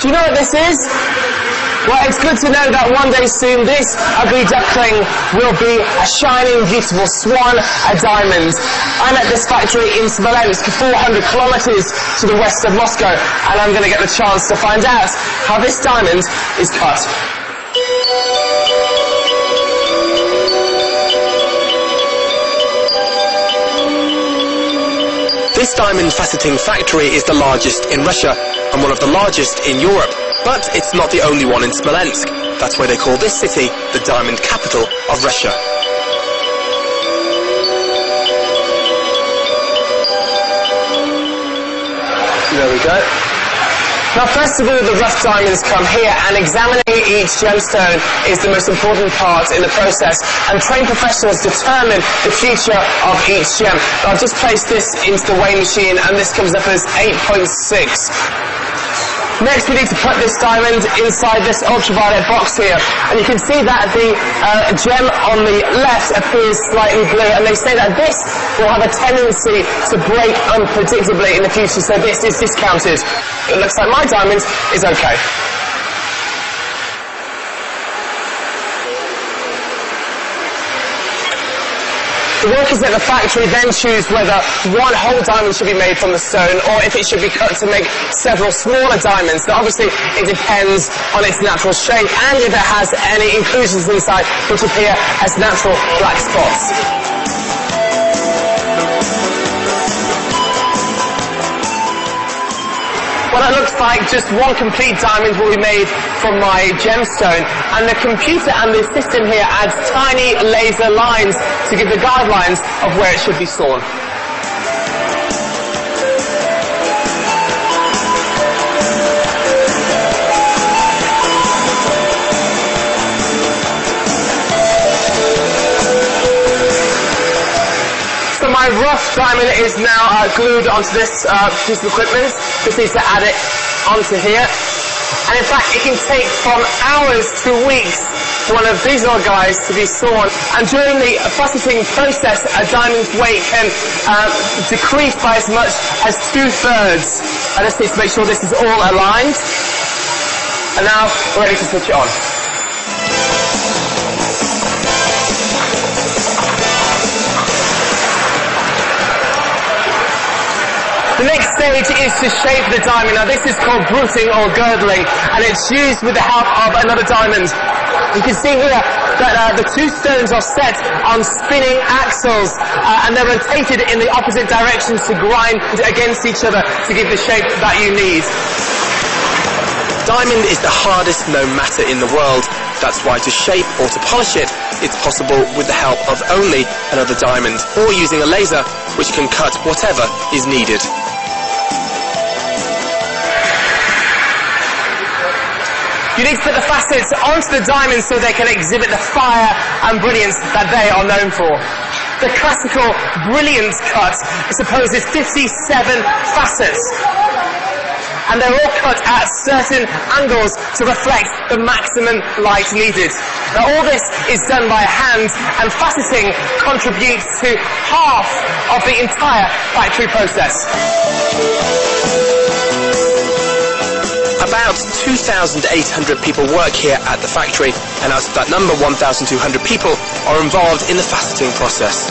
Do you know what this is? Well, it's good to know that one day soon this ugly duckling will be a shining, beautiful swan, a diamond. I'm at this factory in Smolensk, 400 kilometers to the west of Moscow, and I'm going to get the chance to find out how this diamond is cut. This diamond faceting factory is the largest in Russia and one of the largest in Europe. But it's not the only one in Smolensk. That's why they call this city the diamond capital of Russia. There we go. Now, first of all, the rough diamonds come here, and examining each gemstone is the most important part in the process, and trained professionals determine the future of each gem. Now, I've just placed this into the weighing machine, and this comes up as 8.6. Next, we need to put this diamond inside this ultraviolet box here, and you can see that the gem on the left appears slightly blue, and they say that this will have a tendency to break unpredictably in the future, so this is discounted. It looks like my diamond is okay. The workers at the factory then choose whether one whole diamond should be made from the stone or if it should be cut to make several smaller diamonds. Now, obviously, it depends on its natural shape and if it has any inclusions inside which appear as natural black spots. Well, it looks like just one complete diamond will be made from my gemstone, and the computer and the system here adds tiny laser lines to give the guidelines of where it should be sawn. My rough diamond is now glued onto this piece of equipment. Just needs to add it onto here. And in fact, it can take from hours to weeks for one of these little guys to be sawn. And during the faceting process, a diamond's weight can decrease by as much as 2/3. I just need to make sure this is all aligned. And now we're ready to switch it on. The next stage is to shape the diamond. Now, this is called bruting or girdling, and it's used with the help of another diamond. You can see here that the two stones are set on spinning axles, and they're rotated in the opposite directions to grind against each other to give the shape that you need. Diamond is the hardest known matter in the world. That's why to shape or to polish it, it's possible with the help of only another diamond, or using a laser which can cut whatever is needed. You need to put the facets onto the diamond so they can exhibit the fire and brilliance that they are known for. The classical brilliance cut supposes 57 facets, and they're all cut at certain angles to reflect the maximum light needed. Now, all this is done by hand, and faceting contributes to half of the entire factory process. About 2,800 people work here at the factory, and out of that number, 1,200 people are involved in the faceting process.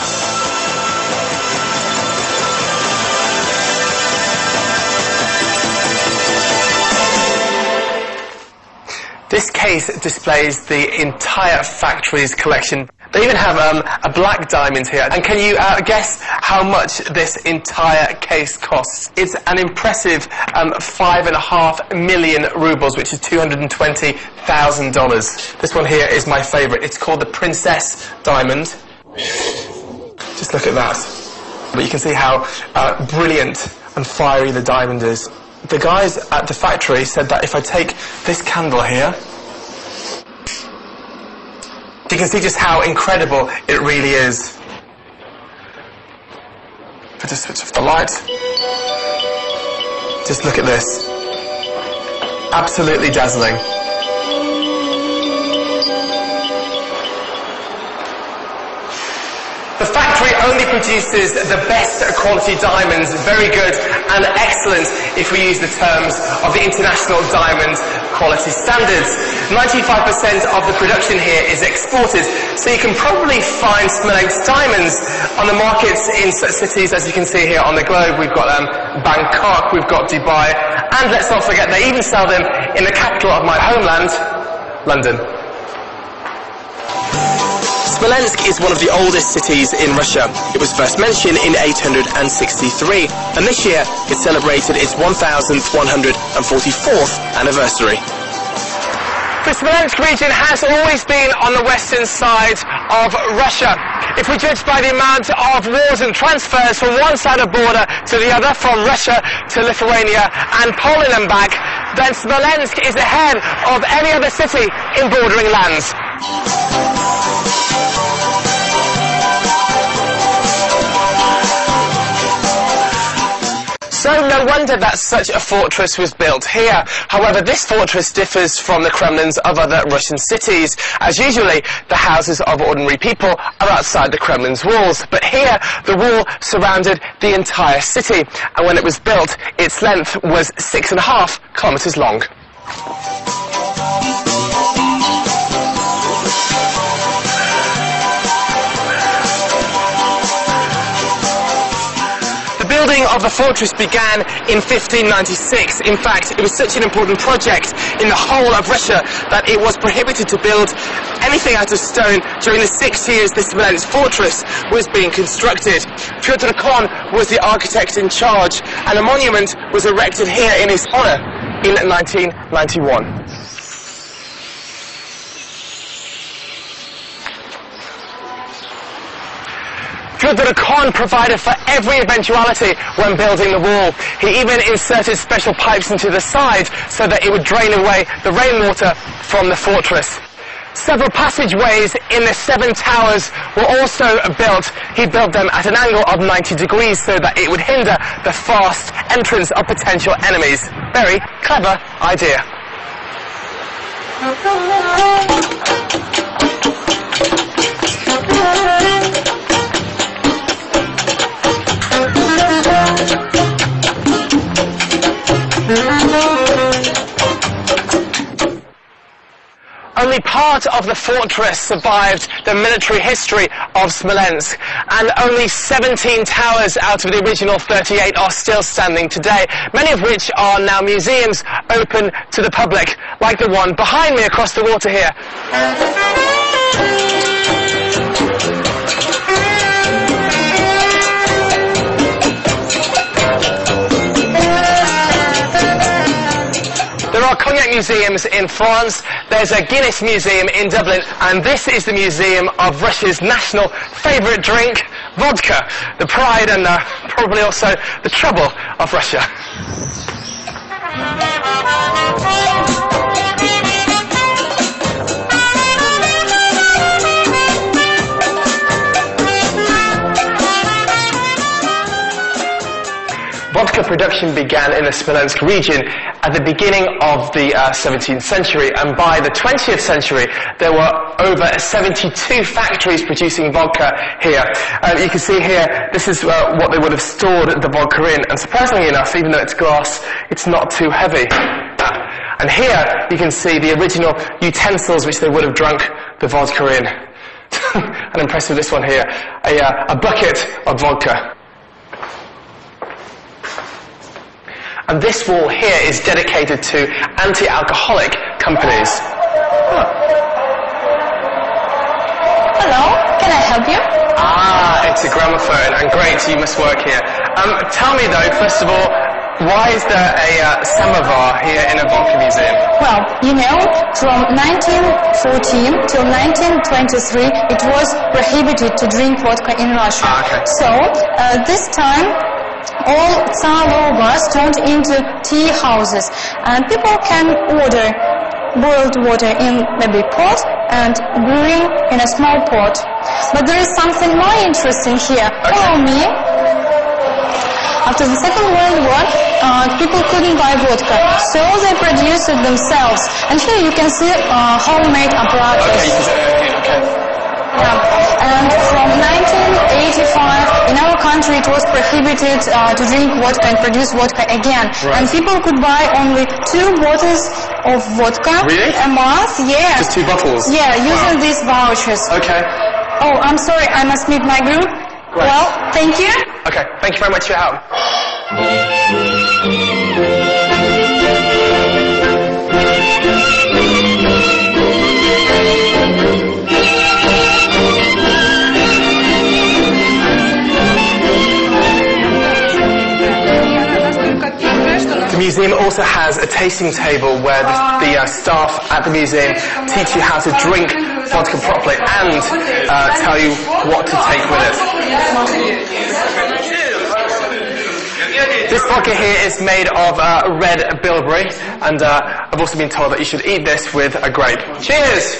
This case displays the entire factory's collection. They even have a black diamond here. And can you guess how much this entire case costs? It's an impressive 5.5 million rubles, which is $220,000. This one here is my favourite. It's called the Princess Diamond. Just look at that. But you can see how brilliant and fiery the diamond is. The guys at the factory said that if I take this candle here, you can see just how incredible it really is. If I just switch off the light, just look at this. Absolutely dazzling. The factory only produces the best quality diamonds, very good and excellent if we use the terms of the International Diamond Quality Standards. 95% of the production here is exported, so you can probably find Smolensk diamonds on the markets in such cities as you can see here on the globe. We've got Bangkok, we've got Dubai, and let's not forget they even sell them in the capital of my homeland, London. Smolensk is one of the oldest cities in Russia. It was first mentioned in 863, and this year it celebrated its 1144th anniversary. The Smolensk region has always been on the western side of Russia. If we judge by the amount of wars and transfers from one side of the border to the other, from Russia to Lithuania and Poland and back, then Smolensk is ahead of any other city in bordering lands. So no wonder that such a fortress was built here. However, this fortress differs from the Kremlins of other Russian cities, as usually the houses of ordinary people are outside the Kremlin's walls. But here, the wall surrounded the entire city, and when it was built, its length was 6.5 kilometers long. The building of the fortress began in 1596. In fact, it was such an important project in the whole of Russia that it was prohibited to build anything out of stone during the 6 years the Smolensk fortress was being constructed. Fyodor Kon was the architect in charge, and a monument was erected here in his honor in 1991. Fyodor Kon provided for every eventuality when building the wall. He even inserted special pipes into the side so that it would drain away the rainwater from the fortress. Several passageways in the 7 towers were also built. He built them at an angle of 90 degrees so that it would hinder the fast entrance of potential enemies. Very clever idea. Only part of the fortress survived the military history of Smolensk, and only 17 towers out of the original 38 are still standing today, many of which are now museums open to the public, like the one behind me across the water here. There are cognac museums in France, there's a Guinness museum in Dublin, and this is the museum of Russia's national favourite drink, vodka, the pride and probably also the trouble of Russia. Vodka production began in the Smolensk region at the beginning of the 17th century, and by the 20th century there were over 72 factories producing vodka here. You can see here, this is what they would have stored the vodka in, and surprisingly enough, even though it's glass, it's not too heavy. And here you can see the original utensils which they would have drunk the vodka in. And impressive, this one here, a bucket of vodka. And this wall here is dedicated to anti-alcoholic companies. Hello, can I help you? Ah, it's a gramophone, and great, you must work here. Tell me though, first of all, why is there a samovar here in a vodka museum? Well, you know, from 1914 till 1923, it was prohibited to drink vodka in Russia. Ah, okay. So, this time, all Tsar bars turned into tea houses, and people can order boiled water in a big pot and brewing in a small pot. But there is something more interesting here. Okay. Follow me. After the Second World War, people couldn't buy vodka, so they produced it themselves. And here you can see homemade apparatus. Okay, okay. Yeah. And from 1985 country it was prohibited to drink vodka and produce vodka again. Right. And people could buy only 2 bottles of vodka Really? a month. Yeah. Just 2 bottles? Yeah, using these vouchers. Okay. Oh, I'm sorry, I must meet my group. Great. Well, thank you. Okay, thank you very much for your help. The museum also has a tasting table where the staff at the museum teach you how to drink vodka properly and tell you what to take with it. This vodka here is made of red bilberry, and I've also been told that you should eat this with a grape. Cheers!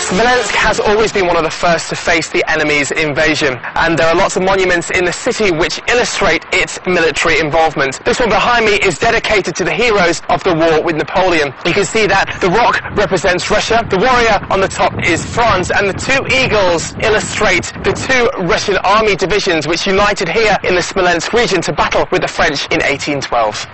Smolensk has always been one of the first to face the enemy's invasion, and there are lots of monuments in the city which illustrate its military involvement. This one behind me is dedicated to the heroes of the war with Napoleon. You can see that the rock represents Russia, the warrior on the top is France, and the 2 eagles illustrate the 2 Russian army divisions which united here in the Smolensk region to battle with the French in 1812.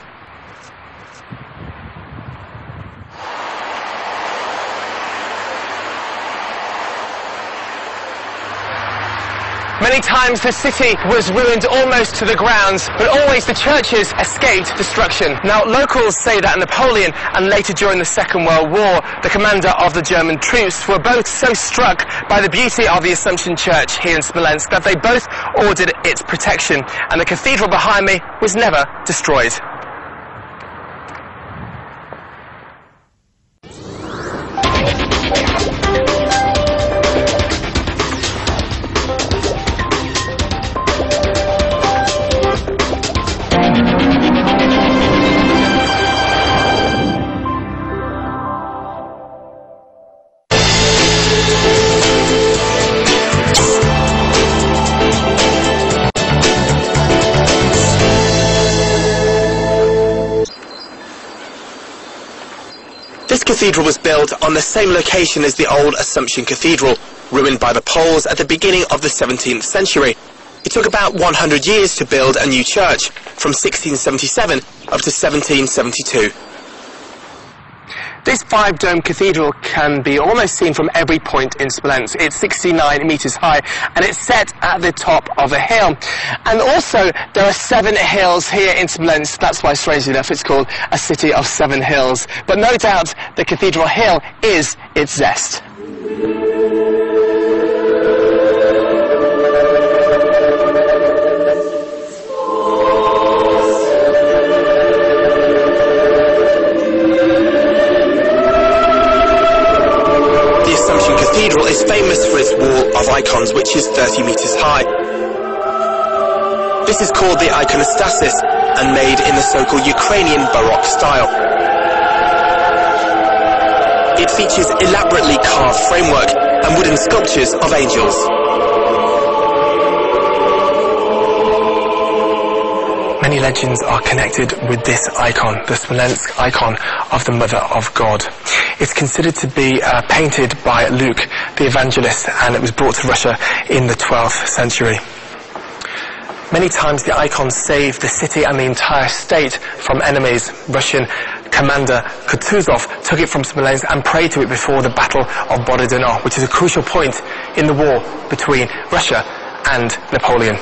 Many times the city was ruined almost to the ground, but always the churches escaped destruction. Now, locals say that Napoleon and later during the Second World War, the commander of the German troops were both so struck by the beauty of the Assumption Church here in Smolensk that they both ordered its protection, and the cathedral behind me was never destroyed. This cathedral was built on the same location as the old Assumption Cathedral, ruined by the Poles at the beginning of the 17th century. It took about 100 years to build a new church, from 1677 up to 1772. This 5-dome cathedral can be almost seen from every point in Smolensk. It's 69 metres high and it's set at the top of a hill. And also there are 7 hills here in Smolensk. That's why, strangely enough, it's called a city of 7 hills. But no doubt the cathedral hill is its zest. Cathedral is famous for its wall of icons, which is 30 metres high. This is called the iconostasis and made in the so-called Ukrainian Baroque style. It features elaborately carved framework and wooden sculptures of angels. Many legends are connected with this icon, the Smolensk icon of the Mother of God. It's considered to be painted by Luke the Evangelist, and it was brought to Russia in the 12th century. Many times the icon saved the city and the entire state from enemies. Russian commander Kutuzov took it from Smolensk and prayed to it before the Battle of Borodino, which is a crucial point in the war between Russia and Napoleon.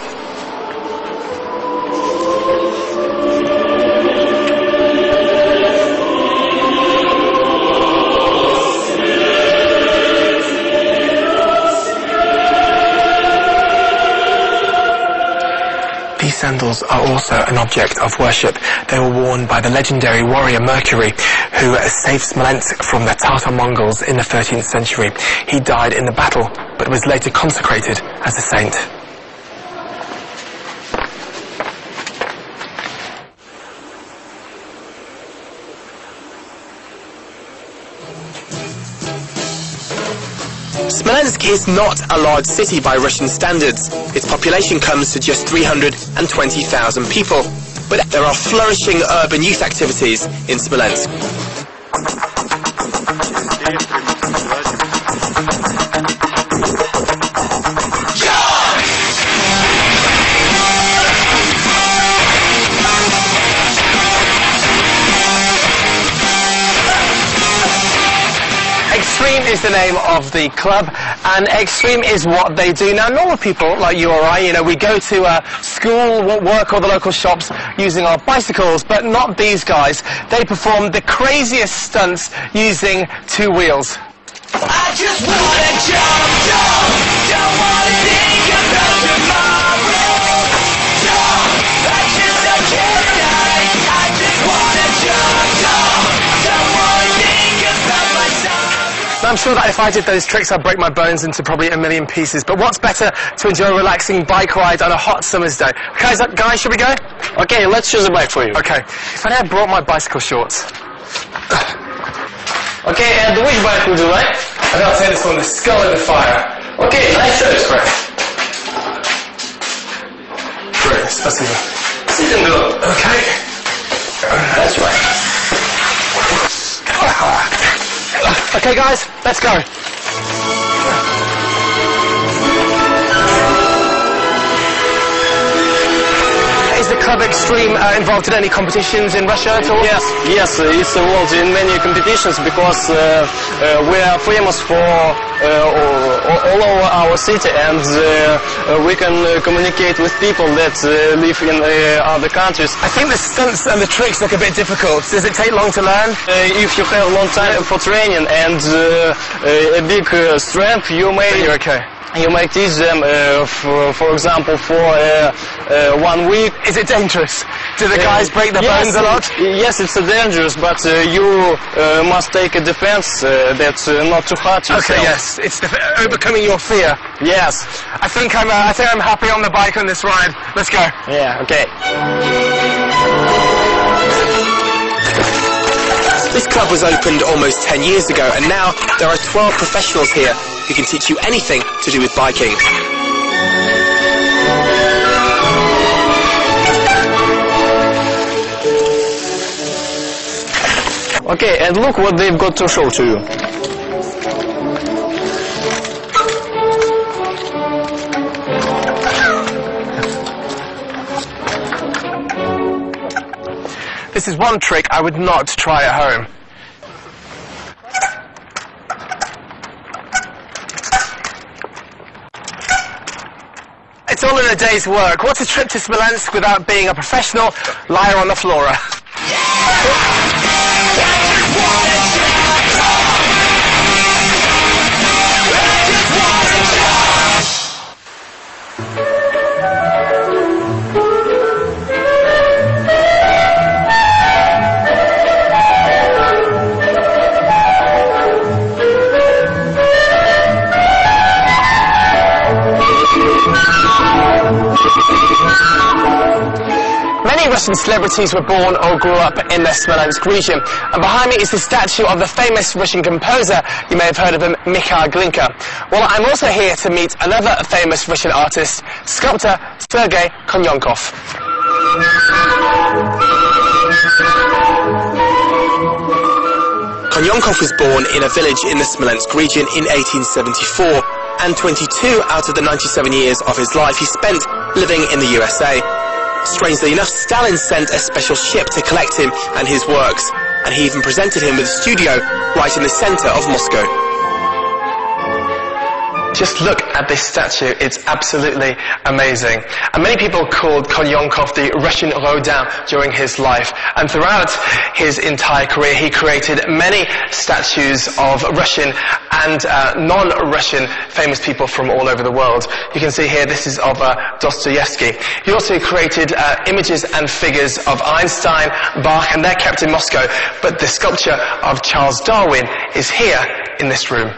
These sandals are also an object of worship. They were worn by the legendary warrior Mercury, who saved Smolensk from the Tatar Mongols in the 13th century. He died in the battle, but was later consecrated as a saint. Smolensk is not a large city by Russian standards. Its population comes to just 320,000 people. But there are flourishing urban youth activities in Smolensk. Extreme is the name of the club, and Extreme is what they do. Now, normal people like you or I, you know, we go to school, work, or the local shops using our bicycles, but not these guys. They perform the craziest stunts using two wheels. I just wanna jump, don't wanna think about tomorrow. I just don't care tonight. I just wanna jump, don't wanna think about my time. Now, I'm sure that if I did those tricks, I'd break my bones into probably a million pieces. But what's better to enjoy a relaxing bike ride on a hot summer's day? Okay, guys, should we go? Okay, let's choose a bike for you. Okay. If I had brought my bicycle shorts. Okay, and which bike would you like? I gotta take this one, the Skull in the Fire. Okay, nice choice, friend. Great, спасибо. Sit and go. Okay. That's right. Okay, guys, let's go. Is the club Extreme involved in any competitions in Russia at all? Yes, it's involved in many competitions because we are famous for all over our city, and we can communicate with people that live in other countries. I think the stunts and the tricks look a bit difficult. Does it take long to learn? If you have a long time for training and a big strength, you may... You're okay. You may teach them, for example, for 1 week. Is it dangerous? Do the guys break their bones a lot? Yes, it's dangerous, but you must take a defense that's not too hard yourself. Okay, yes, it's overcoming your fear. Yes. I think I'm happy on the bike on this ride. Let's go. Yeah. Okay. This club was opened almost 10 years ago, and now there are 12 professionals here who can teach you anything to do with biking. Okay, and look what they've got to show to you. This is one trick I would not try at home. It's all in a day's work. What's a trip to Smolensk without being a professional liar on the floor? Many Russian celebrities were born or grew up in the Smolensk region, and behind me is the statue of the famous Russian composer. You may have heard of him, Mikhail Glinka. Well, I'm also here to meet another famous Russian artist, sculptor Sergey Conkin. Konyonkov was born in a village in the Smolensk region in 1874, and 22 out of the 97 years of his life he spent living in the USA. Strangely enough, Stalin sent a special ship to collect him and his works, and he even presented him with a studio right in the center of Moscow. Just look at this statue, it's absolutely amazing. And many people called Konyonkov the Russian Rodin during his life. And throughout his entire career, he created many statues of Russian and non-Russian famous people from all over the world. You can see here, this is of Dostoevsky. He also created images and figures of Einstein, Bach, and they're kept in Moscow. But the sculpture of Charles Darwin is here in this room.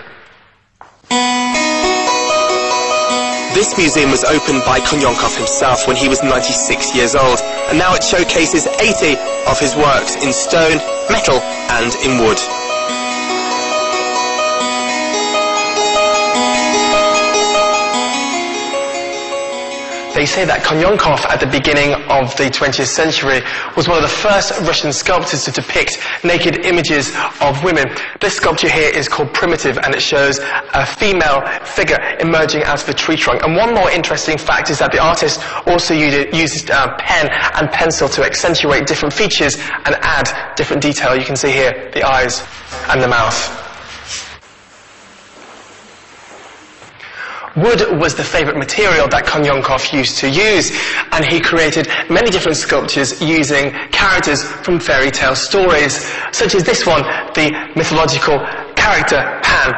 This museum was opened by Konyonkov himself when he was 96 years old, and now it showcases 80 of his works in stone, metal, and in wood. They say that Konyonkov at the beginning of the 20th century was one of the first Russian sculptors to depict naked images of women. This sculpture here is called Primitive, and it shows a female figure emerging out of a tree trunk. And one more interesting fact is that the artist also used pen and pencil to accentuate different features and add different detail. You can see here the eyes and the mouth. Wood was the favourite material that Konyonkov used to use, and he created many different sculptures using characters from fairy tale stories, such as this one, the mythological character Pan.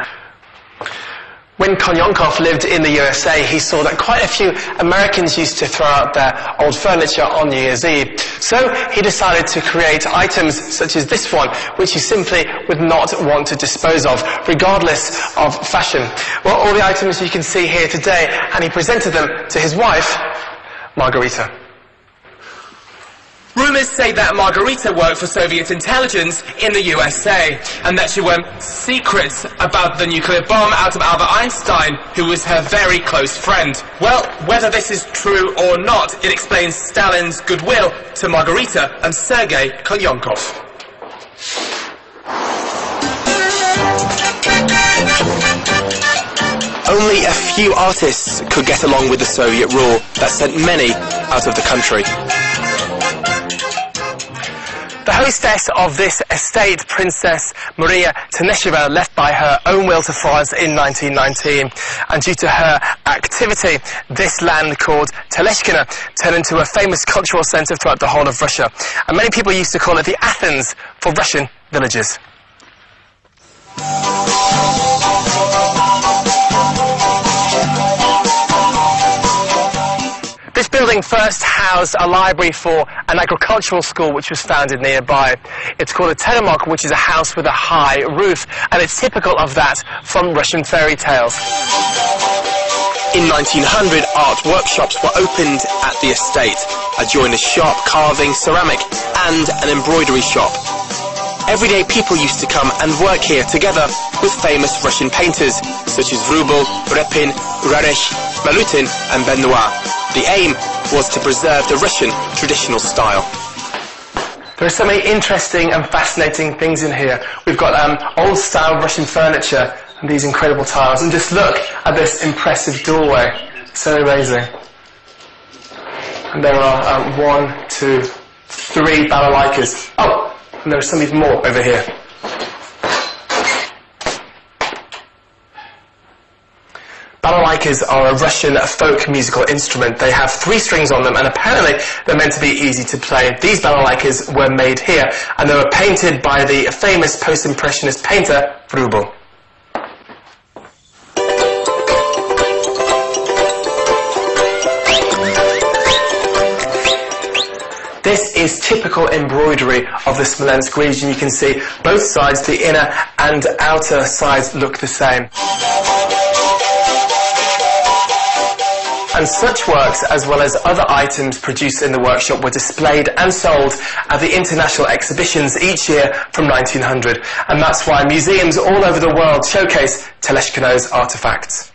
When Konyonkov lived in the USA, he saw that quite a few Americans used to throw out their old furniture on New Year's Eve. So he decided to create items such as this one, which he simply would not want to dispose of, regardless of fashion. Well, all the items you can see here today, and he presented them to his wife, Margarita. Rumours say that Margarita worked for Soviet intelligence in the USA, and that she learned secrets about the nuclear bomb out of Albert Einstein, who was her very close friend. Well, whether this is true or not, it explains Stalin's goodwill to Margarita and Sergey Konyonkov. Only a few artists could get along with the Soviet rule that sent many out of the country. The hostess of this estate, Princess Maria Tenesheva, left by her own will to France in 1919, and due to her activity, this land called Teleshkina turned into a famous cultural centre throughout the whole of Russia, and many people used to call it the Athens for Russian villages. This building first housed a library for an agricultural school which was founded nearby. It's called a telemok, which is a house with a high roof, and it's typical of that from Russian fairy tales. In 1900, art workshops were opened at the estate, a joiner's shop, carving, ceramic, and an embroidery shop. Everyday people used to come and work here together with famous Russian painters such as Vrubel, Repin, Rarech, Malutin and Benoit. The aim was to preserve the Russian traditional style. There are so many interesting and fascinating things in here. We've got old-style Russian furniture and these incredible tiles. And just look at this impressive doorway. So amazing. And there are 1, 2, 3 balalaikas. Oh, and there are some even more over here. Balalaikas are a Russian folk musical instrument. They have 3 strings on them, and apparently they're meant to be easy to play. These balalaikas were made here, and they were painted by the famous post-impressionist painter Vrubel. This is typical embroidery of the Smolensk region. You can see both sides, the inner and outer sides, look the same. And such works, as well as other items produced in the workshop, were displayed and sold at the international exhibitions each year from 1900. And that's why museums all over the world showcase Teleshkino's artifacts.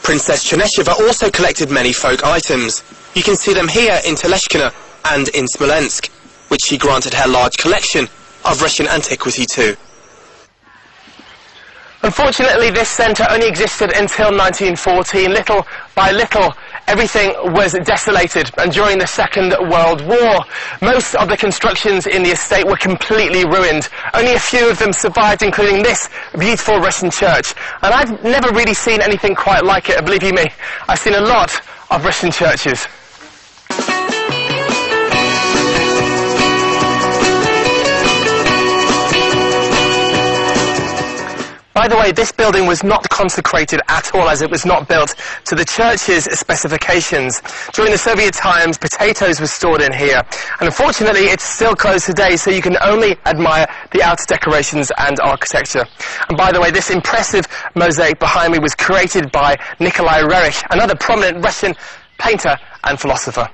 Princess Tenesheva also collected many folk items. You can see them here in Teleshkina and in Smolensk, which she granted her large collection of Russian antiquity to. Unfortunately, this centre only existed until 1914. Little by little, everything was desolated, and during the Second World War, most of the constructions in the estate were completely ruined. Only a few of them survived, including this beautiful Russian church. And I've never really seen anything quite like it, believe you me. I've seen a lot of Russian churches. By the way, this building was not consecrated at all, as it was not built to the church's specifications. During the Soviet times, potatoes were stored in here, and unfortunately it's still closed today, so you can only admire the outer decorations and architecture. And by the way, this impressive mosaic behind me was created by Nikolai Rerich, another prominent Russian painter and philosopher.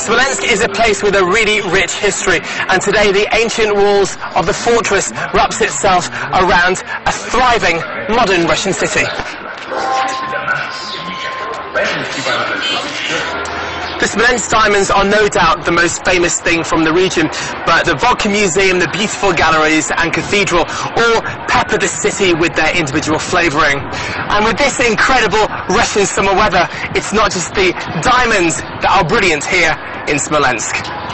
Smolensk is a place with a really rich history, and today the ancient walls of the fortress wraps itself around a thriving modern Russian city. The Smolensk diamonds are no doubt the most famous thing from the region, but the Vodka Museum, the beautiful galleries and cathedral all pepper the city with their individual flavouring. And with this incredible Russian summer weather, it's not just the diamonds that are brilliant here in Smolensk.